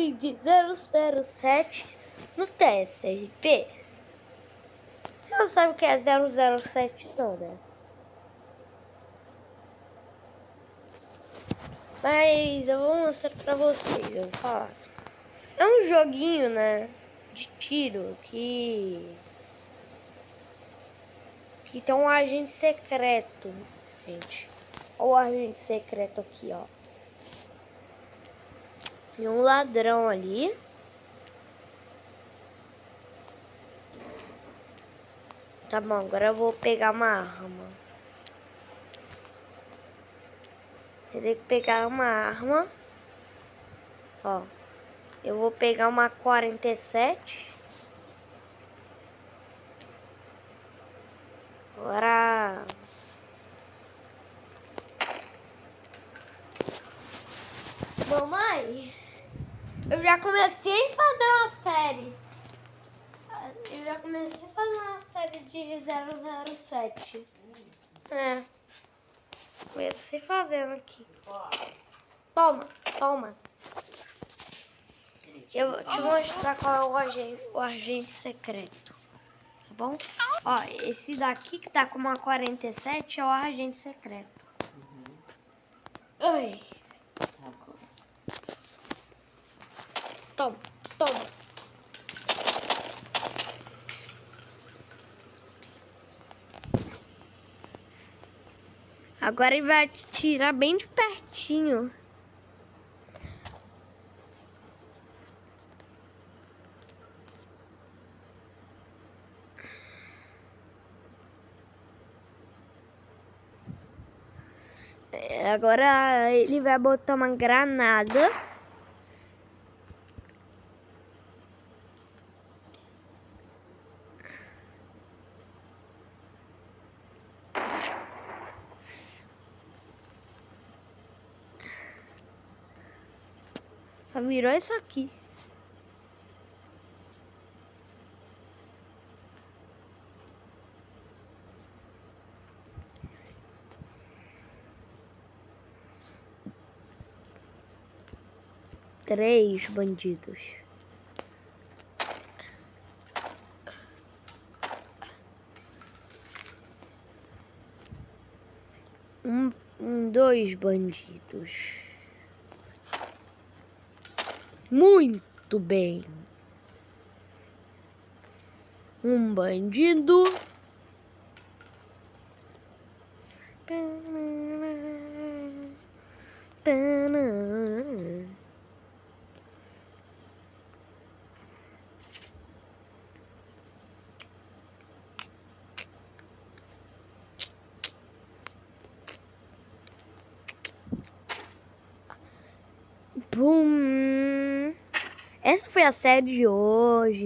série de 007 no TSRP. Você não sabe o que é 007 não, né? Mas eu vou mostrar pra vocês, eu vou falar. É um joguinho, né, de tiro que tem um agente secreto, gente. Olha o agente secreto aqui, ó. Tem um ladrão ali. Tá bom, agora eu vou pegar uma arma. Eu tenho que pegar uma arma. Ó. Eu vou pegar uma 47. Agora... Mamãe, eu já comecei a fazer uma série. Eu já comecei a fazer uma série de 007. É. Comecei fazendo aqui. Toma, toma. Eu vou te mostrar qual é o agente secreto. Tá bom? Ó, esse daqui que tá com uma 47 é o agente secreto. Oi. Toma, toma. Agora ele vai tirar bem de pertinho. Agora ele vai botar uma granada. Só virou isso aqui. Três bandidos. Dois bandidos. Muito bem. Um bandido. Bum. Essa foi a série de hoje.